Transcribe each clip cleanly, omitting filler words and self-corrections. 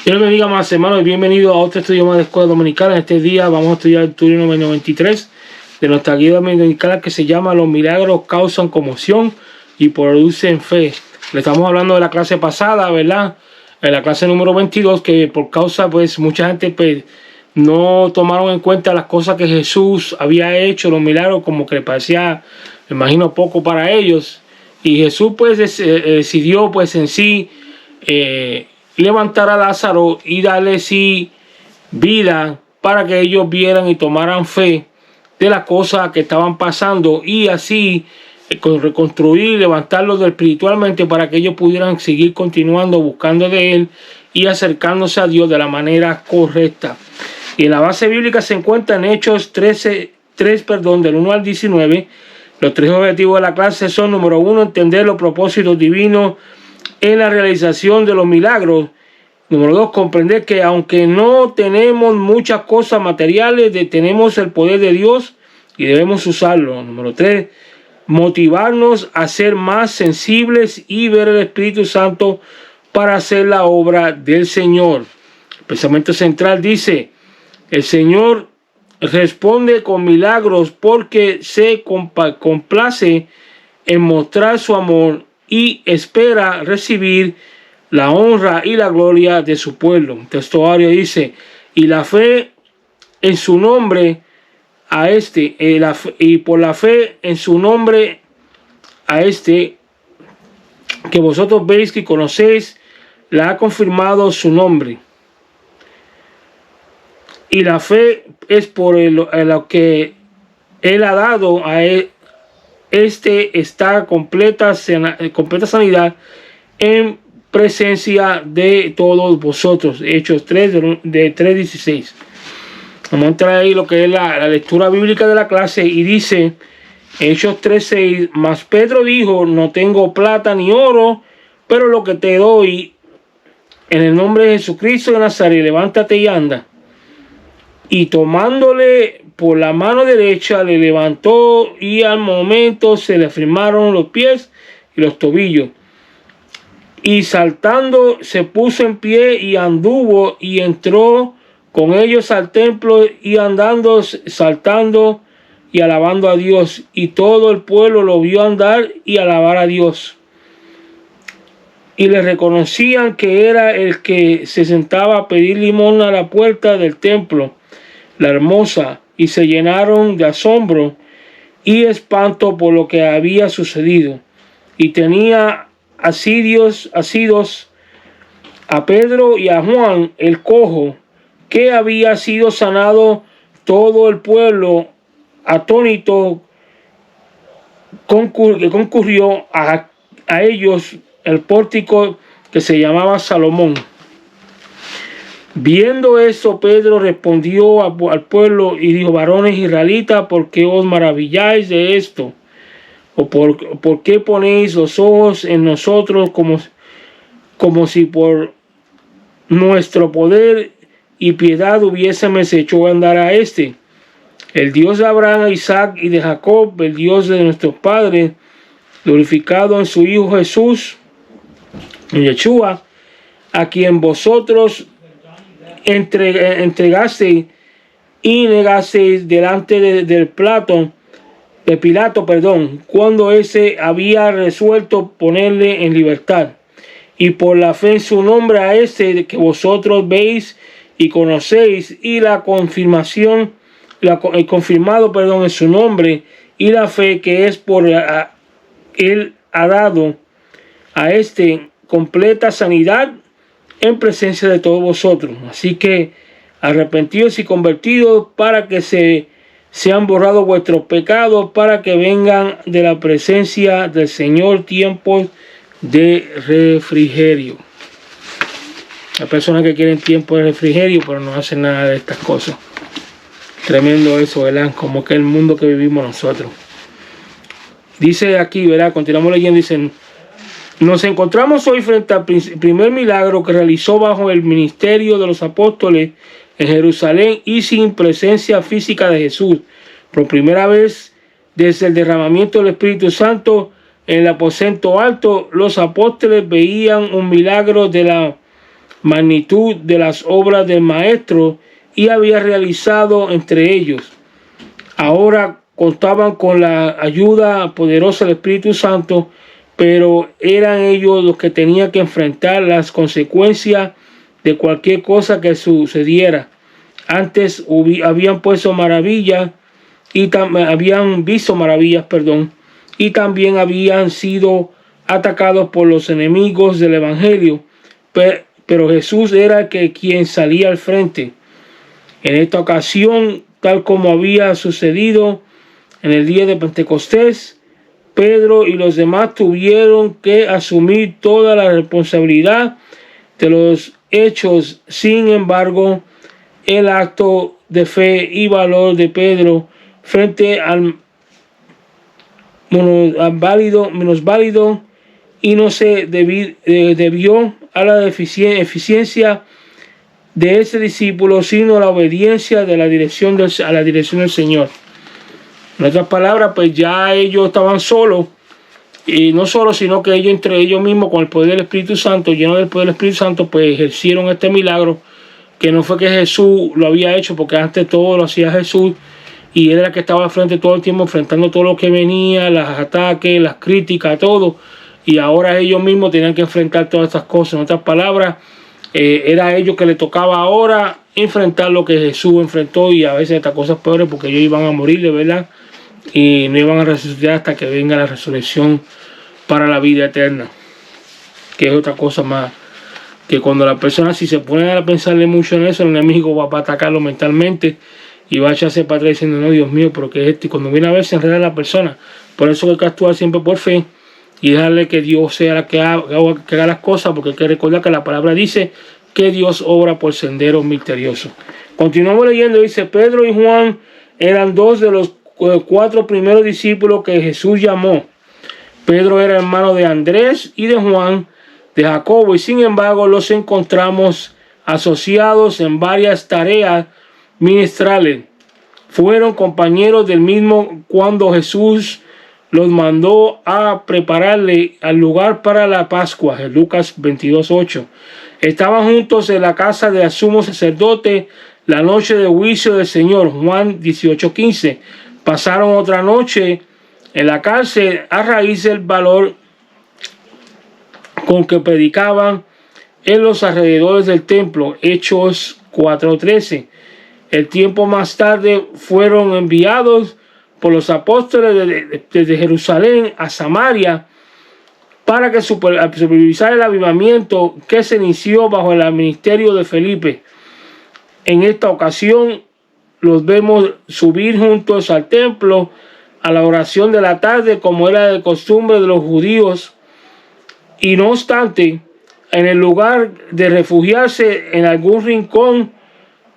Dios me diga, más hermanos, bienvenido a otro estudio más de Escuela Dominical. En este día vamos a estudiar el estudio número 93 de nuestra guía dominical, que se llama Los milagros causan conmoción y producen fe. Le estamos hablando de la clase pasada, ¿verdad? En la clase número 22, que por causa, pues, mucha gente pues, no tomaron en cuenta las cosas que Jesús había hecho, los milagros, como que le parecía, me imagino, poco para ellos. Y Jesús, pues, decidió, pues, en sí, levantar a Lázaro y darle sí vida para que ellos vieran y tomaran fe de las cosas que estaban pasando y así reconstruir, levantarlos espiritualmente para que ellos pudieran seguir continuando buscando de Él y acercándose a Dios de la manera correcta. Y en la base bíblica se encuentra en Hechos 3, del 1 al 19. Los tres objetivos de la clase son: número 1, entender los propósitos divinos en la realización de los milagros. Número 2, comprender que aunque no tenemos muchas cosas materiales, tenemos el poder de Dios y debemos usarlo. Número 3, motivarnos a ser más sensibles y ver el Espíritu Santo para hacer la obra del Señor. El pensamiento central dice: el Señor responde con milagros porque se complace en mostrar su amor y espera recibir la honra y la gloria de su pueblo. El textuario dice: y la fe en su nombre a y por la fe en su nombre a que vosotros veis y conocéis, la ha confirmado su nombre. Y la fe es por lo que Él ha dado a él. Está completa sanidad en presencia de todos vosotros. Hechos 3, de 3:16. Vamos a entrar ahí lo que es la lectura bíblica de la clase, y dice Hechos 3:6: mas Pedro dijo: no tengo plata ni oro, pero lo que te doy, en el nombre de Jesucristo de Nazaret, levántate y anda. Y tomándole por la mano derecha, le levantó, y al momento se le afirmaron los pies y los tobillos. Y saltando se puso en pie y anduvo y entró con ellos al templo, y andando, saltando y alabando a Dios. Y todo el pueblo lo vio andar y alabar a Dios. Y le reconocían que era el que se sentaba a pedir limosna a la puerta del templo, la hermosa, y se llenaron de asombro y espanto por lo que había sucedido. Y tenía asidos a Pedro y a Juan el cojo, que había sido sanado. Todo el pueblo atónito concurrió a ellos el pórtico que se llamaba Salomón. Viendo eso, Pedro respondió al pueblo y dijo: varones israelitas, ¿por qué os maravilláis de esto? ¿O por qué ponéis los ojos en nosotros como si por nuestro poder y piedad hubiésemos hecho andar a este? El Dios de Abraham, Isaac y de Jacob, el Dios de nuestros padres, glorificado en su Hijo Jesús, Yeshua, a quien vosotros entregasteis y negasteis delante de Pilato, cuando ese había resuelto ponerle en libertad. Y por la fe en su nombre a que vosotros veis y conocéis, y la confirmado en su nombre, y la fe que es por él ha dado a completa sanidad en presencia de todos vosotros. Así que arrepentidos y convertidos, para que sean borrados vuestros pecados, para que vengan de la presencia del Señor tiempos de refrigerio. Hay personas que quieren tiempo de refrigerio, pero no hacen nada de estas cosas. Tremendo eso, ¿verdad? Como que el mundo que vivimos nosotros. Dice aquí, ¿verdad? Continuamos leyendo, dicen: nos encontramos hoy frente al primer milagro que realizó bajo el ministerio de los apóstoles en Jerusalén y sin presencia física de Jesús. Por primera vez desde el derramamiento del Espíritu Santo en el aposento alto, los apóstoles veían un milagro de la magnitud de las obras del Maestro y había realizado entre ellos. Ahora contaban con la ayuda poderosa del Espíritu Santo, pero eran ellos los que tenían que enfrentar las consecuencias de cualquier cosa que sucediera. Antes habían puesto maravillas y habían visto maravillas, y también habían sido atacados por los enemigos del Evangelio, pero Jesús era quien salía al frente. En esta ocasión, tal como había sucedido en el día de Pentecostés, Pedro y los demás tuvieron que asumir toda la responsabilidad de los hechos. Sin embargo, el acto de fe y valor de Pedro frente al menos válido y no se debió a la eficiencia de ese discípulo, sino a la obediencia de a la dirección del Señor. En otras palabras, pues ya ellos estaban solos, y no solo, sino que ellos entre ellos mismos, con el poder del Espíritu Santo, llenos del poder del Espíritu Santo, pues ejercieron este milagro, que no fue que Jesús lo había hecho, porque antes todo lo hacía Jesús, y él era el que estaba al frente todo el tiempo, enfrentando todo lo que venía, los ataques, las críticas, todo, y ahora ellos mismos tenían que enfrentar todas estas cosas. En otras palabras, era a ellos que les tocaba ahora enfrentar lo que Jesús enfrentó, y a veces estas cosas peores, porque ellos iban a morir de verdad, y no iban a resucitar hasta que venga la resurrección para la vida eterna, que es otra cosa más, que cuando la persona, si se pone a pensarle mucho en eso, el enemigo va a atacarlo mentalmente y va a echarse para atrás diciendo, no, Dios mío, pero que es esto, y cuando viene a ver, se enreda la persona. Por eso hay que actuar siempre por fe y dejarle que Dios sea la que haga las cosas, porque hay que recordar que la palabra dice que Dios obra por senderos misteriosos. Continuamos leyendo, dice: Pedro y Juan eran dos de los 4 primeros discípulos que Jesús llamó. Pedro era hermano de Andrés y de Juan, de Jacobo, y sin embargo los encontramos asociados en varias tareas ministrales. Fueron compañeros del mismo cuando Jesús los mandó a prepararle al lugar para la Pascua, en Lucas 22:8. Estaban juntos en la casa del sumo sacerdote la noche de juicio del Señor, Juan 18:15. Pasaron otra noche en la cárcel a raíz del valor con que predicaban en los alrededores del templo, Hechos 4:13. El tiempo más tarde fueron enviados por los apóstoles desde Jerusalén a Samaria para que supervisar el avivamiento que se inició bajo el ministerio de Felipe. En esta ocasión los vemos subir juntos al templo a la oración de la tarde, como era de costumbre de los judíos, y no obstante, en el lugar de refugiarse en algún rincón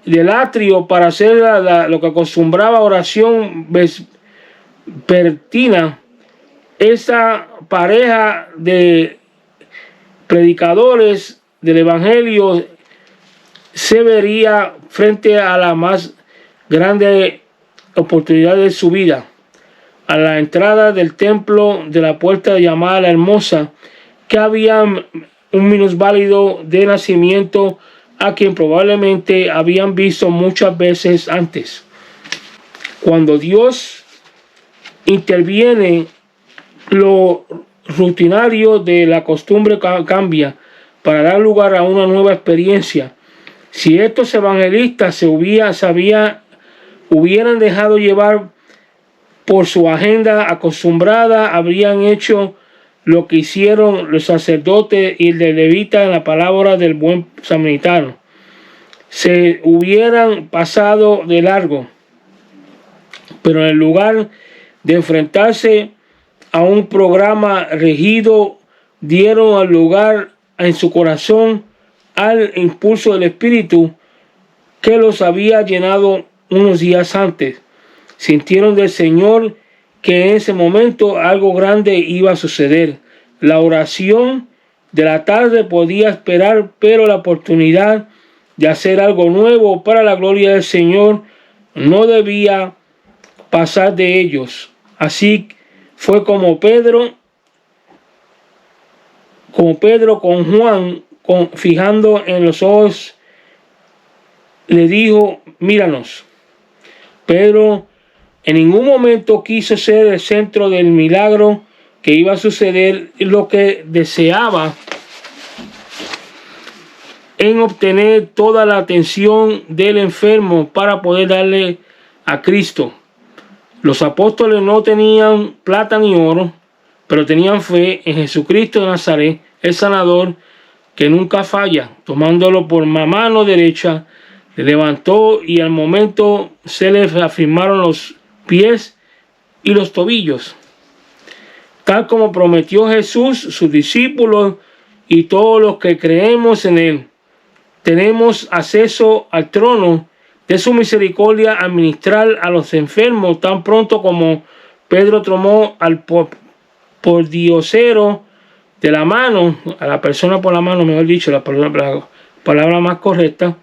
del atrio para hacer lo que acostumbraba oración vespertina, esa pareja de predicadores del evangelio se vería frente a la más grande oportunidad de su vida. A la entrada del templo, de la puerta llamada La Hermosa, que había un minusválido de nacimiento a quien probablemente habían visto muchas veces antes. Cuando Dios interviene, lo rutinario de la costumbre cambia para dar lugar a una nueva experiencia. Si estos evangelistas hubieran dejado llevar por su agenda acostumbrada, habrían hecho lo que hicieron los sacerdotes y el levita en la palabra del buen samaritano. Se hubieran pasado de largo, pero en lugar de enfrentarse a un programa regido, dieron al lugar en su corazón al impulso del Espíritu que los había llenado unos días antes. Sintieron del Señor que en ese momento algo grande iba a suceder. La oración de la tarde podía esperar, pero la oportunidad de hacer algo nuevo para la gloria del Señor no debía pasar de ellos. Así fue como Pedro con Juan fijando en los ojos, le dijo: míranos. Pedro en ningún momento quiso ser el centro del milagro que iba a suceder. Lo que deseaba en obtener toda la atención del enfermo para poder darle a Cristo. Los apóstoles no tenían plata ni oro, pero tenían fe en Jesucristo de Nazaret, el sanador que nunca falla. Tomándolo por la mano derecha, le levantó y al momento se le afirmaron los pies y los tobillos. Tal como prometió Jesús, sus discípulos y todos los que creemos en Él, tenemos acceso al trono de su misericordia a ministrar a los enfermos tan pronto como Pedro tomó al pordiosero de la mano, a la persona por la mano, mejor dicho, la palabra más correcta,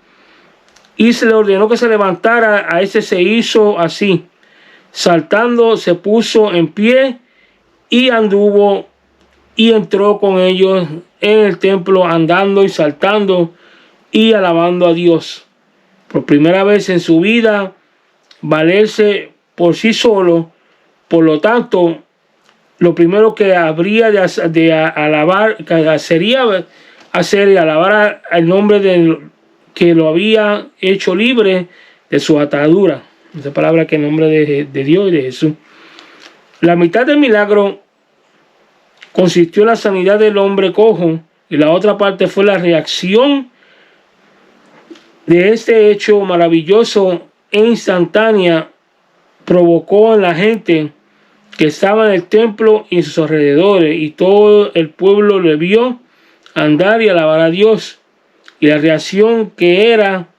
y se le ordenó que se levantara. A ese se hizo así. Saltando, se puso en pie y anduvo y entró con ellos en el templo, andando y saltando y alabando a Dios. Por primera vez en su vida, valerse por sí solo. Por lo tanto, lo primero que habría de alabar, que sería hacer y alabar al nombre del que lo había hecho libre de su atadura. Esa palabra que en nombre de Dios y de Jesús. La mitad del milagro consistió en la sanidad del hombre cojo y la otra parte fue la reacción de este hecho maravilloso e instantánea. Provocó en la gente que estaba en el templo y en sus alrededores, y todo el pueblo le vio andar y alabar a Dios. Y la reacción que era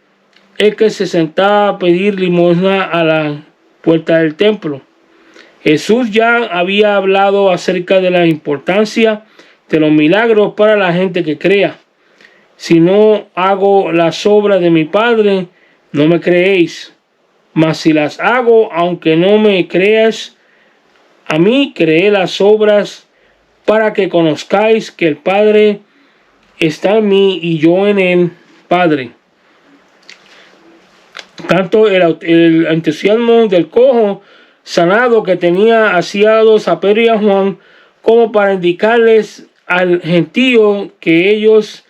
el que se sentaba a pedir limosna a la puerta del templo. Jesús ya había hablado acerca de la importancia de los milagros para la gente que crea. Si no hago las obras de mi Padre, no me creéis. Mas si las hago, aunque no me creas a mí, creed las obras, para que conozcáis que el Padre está en mí y yo en el Padre. Tanto el entusiasmo del cojo sanado que tenía asiados a Pedro y a Juan, como para indicarles al gentío que ellos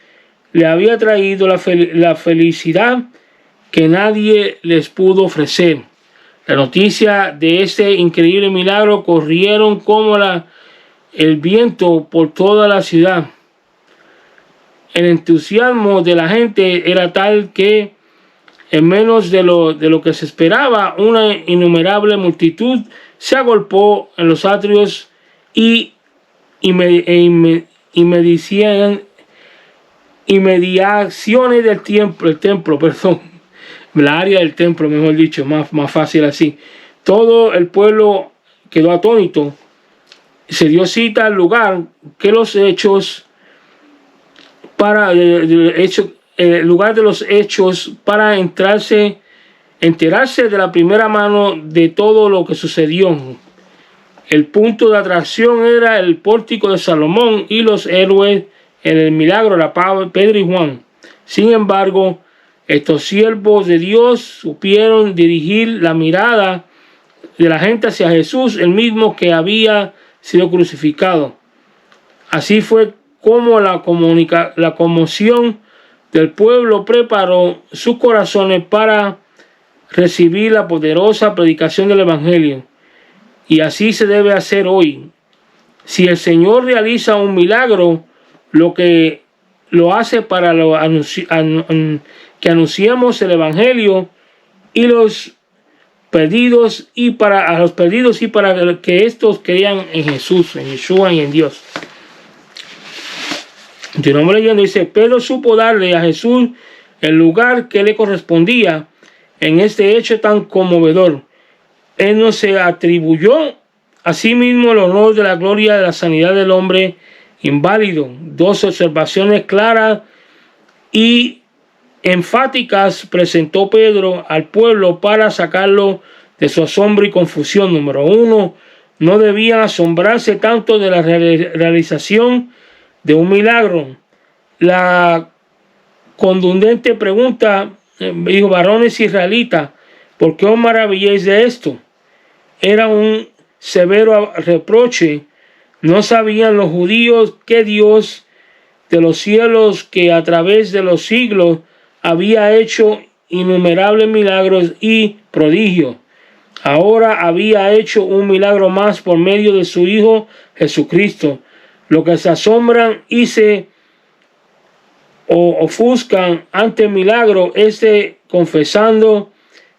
le había traído la felicidad que nadie les pudo ofrecer. La noticia de este increíble milagro corrieron como el viento por toda la ciudad. El entusiasmo de la gente era tal que en menos de lo que se esperaba, una innumerable multitud se agolpó en los atrios y inmediaciones del templo, la área del templo, mejor dicho, más fácil así. Todo el pueblo quedó atónito. Se dio cita al lugar que los hechos el lugar de los hechos para enterarse de la primera mano de todo lo que sucedió. El punto de atracción era el pórtico de Salomón y los héroes en el milagro era Pedro y Juan. Sin embargo, estos siervos de Dios supieron dirigir la mirada de la gente hacia Jesús, el mismo que había sido crucificado. Así fue como la conmoción del pueblo preparó sus corazones para recibir la poderosa predicación del Evangelio. Y así se debe hacer hoy. Si el Señor realiza un milagro, lo hace para que anunciemos el Evangelio y los perdidos y para que estos crean en Jesús, en Yeshua y en Dios. Continuamos leyendo, dice: Pedro supo darle a Jesús el lugar que le correspondía en este hecho tan conmovedor. Él no se atribuyó a sí mismo el honor de la gloria de la sanidad del hombre inválido. Dos observaciones claras y enfáticas presentó Pedro al pueblo para sacarlo de su asombro y confusión. Número uno, no debían asombrarse tanto de la realización de un milagro. la contundente pregunta, dijo: varones israelitas, ¿por qué os maravilláis de esto? Era un severo reproche. ¿No sabían los judíos que Dios de los cielos, que a través de los siglos había hecho innumerables milagros y prodigios, ahora había hecho un milagro más por medio de su Hijo Jesucristo? Lo que se asombran y se ofuscan ante el milagro, confesando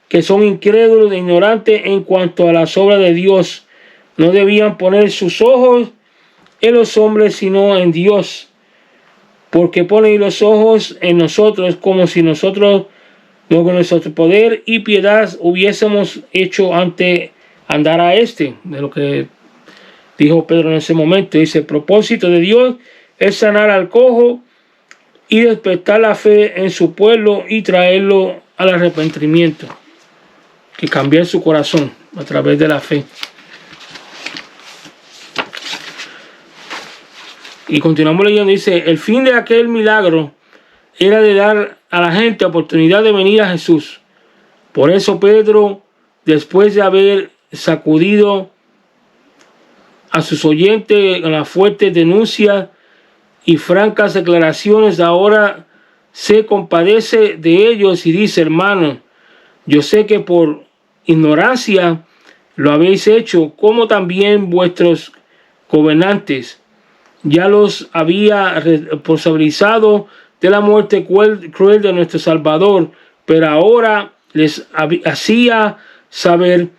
que son incrédulos e ignorantes en cuanto a las obras de Dios. No debían poner sus ojos en los hombres, sino en Dios, porque ponen los ojos en nosotros, como si nosotros, con nuestro poder y piedad, hubiésemos hecho antes andar a de lo que dijo Pedro en ese momento. Dice: el propósito de Dios es sanar al cojo y despertar la fe en su pueblo y traerlo al arrepentimiento, que cambiar su corazón a través de la fe. Y continuamos leyendo. Dice: el fin de aquel milagro era de dar a la gente oportunidad de venir a Jesús. Por eso Pedro, después de haber sacudido a sus oyentes con las fuertes denuncias y francas declaraciones, ahora se compadece de ellos y dice: hermanos, yo sé que por ignorancia lo habéis hecho, como también vuestros gobernantes. Ya los había responsabilizado de la muerte cruel de nuestro Salvador, pero ahora les hacía saber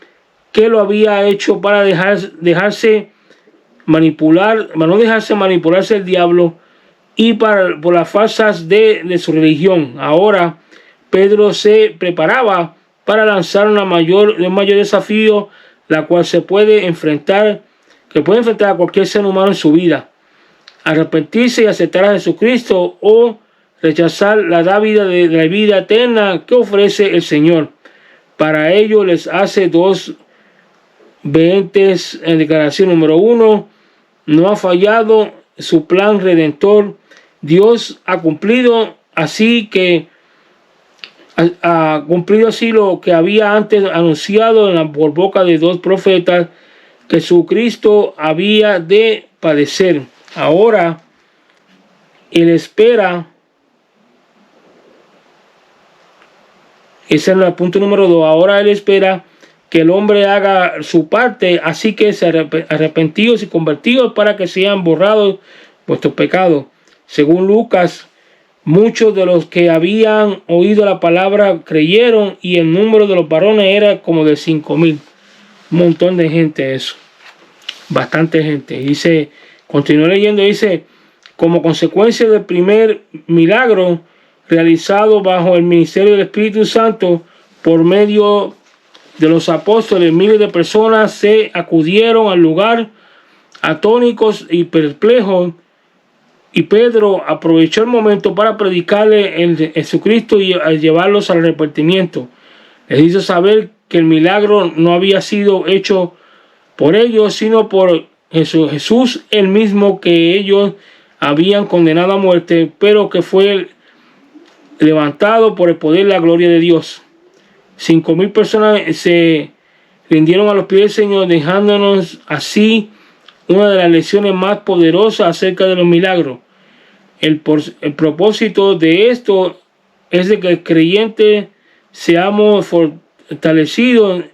que lo había hecho para dejarse manipular, para no dejarse manipularse el diablo y por las falsas de su religión. Ahora Pedro se preparaba para lanzar un mayor desafío, la cual que puede enfrentar a cualquier ser humano en su vida: arrepentirse y aceptar a Jesucristo, o rechazar la dádiva de la vida eterna que ofrece el Señor. Para ello les hace dos vehementes declaraciones. Número 1, no ha fallado su plan redentor. Dios ha cumplido así lo que había antes anunciado por boca de dos profetas, que Jesucristo había de padecer. Ahora él espera, ese es el punto número 2, ahora él espera que el hombre haga su parte, así que se arrepentidos y convertidos para que sean borrados vuestros pecados. Según Lucas, muchos de los que habían oído la palabra creyeron, y el número de los varones era como de 5,000. Un montón de gente, eso, bastante gente. Dice, continúo leyendo, dice: como consecuencia del primer milagro realizado bajo el ministerio del Espíritu Santo por medio de los apóstoles, miles de personas se acudieron al lugar atónicos y perplejos, y Pedro aprovechó el momento para predicarle en Jesucristo y llevarlos al arrepentimiento. Les hizo saber que el milagro no había sido hecho por ellos, sino por Jesús el mismo, que ellos habían condenado a muerte, pero que fue levantado por el poder y la gloria de Dios. 5,000 personas se rindieron a los pies del Señor, dejándonos así una de las lecciones más poderosas acerca de los milagros. El propósito de esto es de que el creyente seamos fortalecidos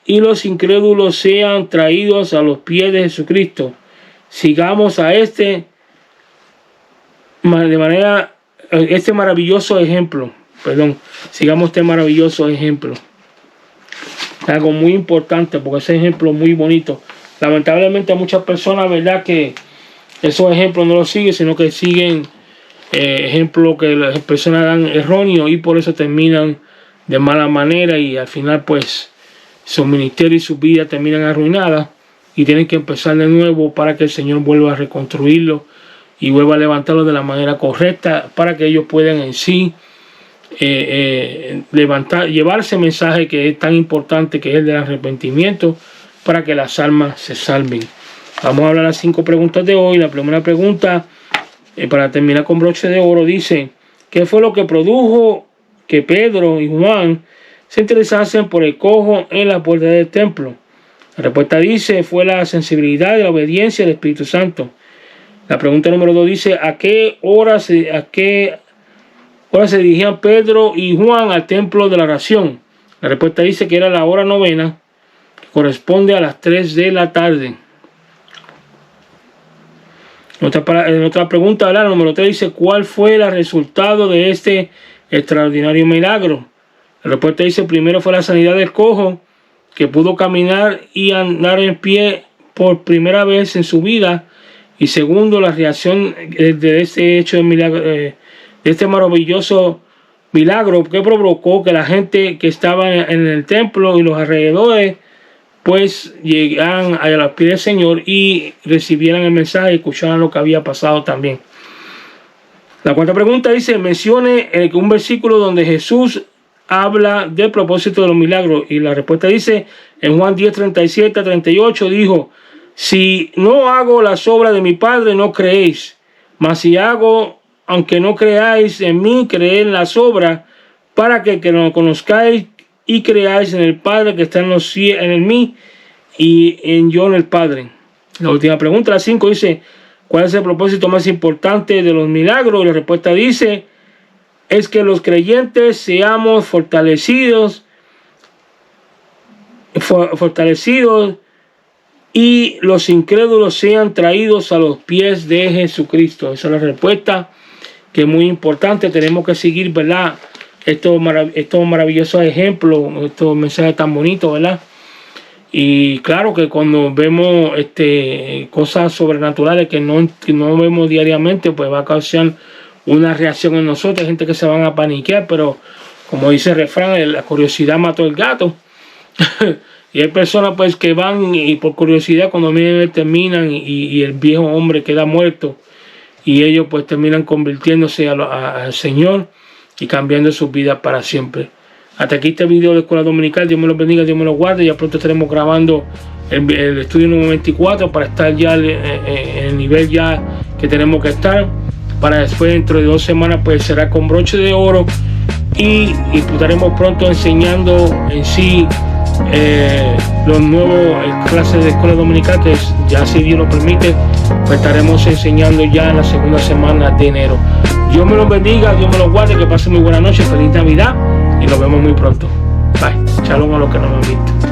y los incrédulos sean traídos a los pies de Jesucristo. Sigamos a este maravilloso ejemplo. Sigamos este maravilloso ejemplo. Algo muy importante, porque ese ejemplo es muy bonito. Lamentablemente muchas personas, verdad, que esos ejemplos no los siguen, sino que siguen ejemplos que las personas dan erróneos, y por eso terminan de mala manera, y al final pues su ministerio y su vida terminan arruinadas, y tienen que empezar de nuevo para que el Señor vuelva a reconstruirlo y vuelva a levantarlo de la manera correcta, para que ellos puedan en sí llevar ese mensaje que es tan importante, que es el del arrepentimiento, para que las almas se salven. Vamos a hablar las 5 preguntas de hoy. La primera pregunta para terminar con broche de oro, dice: ¿qué fue lo que produjo que Pedro y Juan se interesasen por el cojo en la puerta del templo? La respuesta dice: fue la sensibilidad y la obediencia del Espíritu Santo. La pregunta número 2 dice: ¿a qué hora se dirigían Pedro y Juan al templo de la oración? La respuesta dice que era la hora novena, que corresponde a las 3 de la tarde. En otra pregunta, la número 3 dice: ¿cuál fue el resultado de este extraordinario milagro? La respuesta dice: primero fue la sanidad del cojo, que pudo caminar y andar en pie por primera vez en su vida. Y segundo, la reacción de este hecho de milagro, de este maravilloso milagro, que provocó que la gente que estaba en el templo y los alrededores pues llegaran a los pies del Señor y recibieran el mensaje y escucharan lo que había pasado también. La cuarta pregunta dice: mencione un versículo donde Jesús habla del propósito de los milagros. Y la respuesta dice en Juan 10, 37 a 38, dijo: si no hago las obras de mi Padre, no creéis, mas si hago, aunque no creáis en mí, creed en las obras, para que lo conozcáis y creáis en el Padre que está en mí y en yo en el Padre. La última pregunta, la 5, dice: ¿cuál es el propósito más importante de los milagros? Y la respuesta dice: es que los creyentes seamos fortalecidos y los incrédulos sean traídos a los pies de Jesucristo. Esa es la respuesta, que es muy importante. Tenemos que seguir, ¿verdad?, estos maravillosos ejemplos, estos mensajes tan bonitos, ¿verdad? Y claro que cuando vemos cosas sobrenaturales que no vemos diariamente, pues va a causar una reacción en nosotros. Hay gente que se van a paniquear, pero como dice el refrán, la curiosidad mató al gato. Y hay personas pues que van y por curiosidad, cuando terminan y el viejo hombre queda muerto, y ellos pues terminan convirtiéndose al Señor y cambiando sus vidas para siempre. Hasta aquí este video de Escuela Dominical. Dios me los bendiga, Dios me los guarde. Ya pronto estaremos grabando el estudio número 24 para estar ya en el nivel ya que tenemos que estar, para después dentro de 2 semanas pues será con broche de oro, y estaremos pronto enseñando en sí los nuevos clases de Escuela Dominical, que ya, si Dios lo permite, pues estaremos enseñando ya en la segunda semana de enero. Dios me los bendiga, Dios me los guarde, que pasen muy buena noche, feliz Navidad y nos vemos muy pronto. Bye. Shalom a los que no me han visto.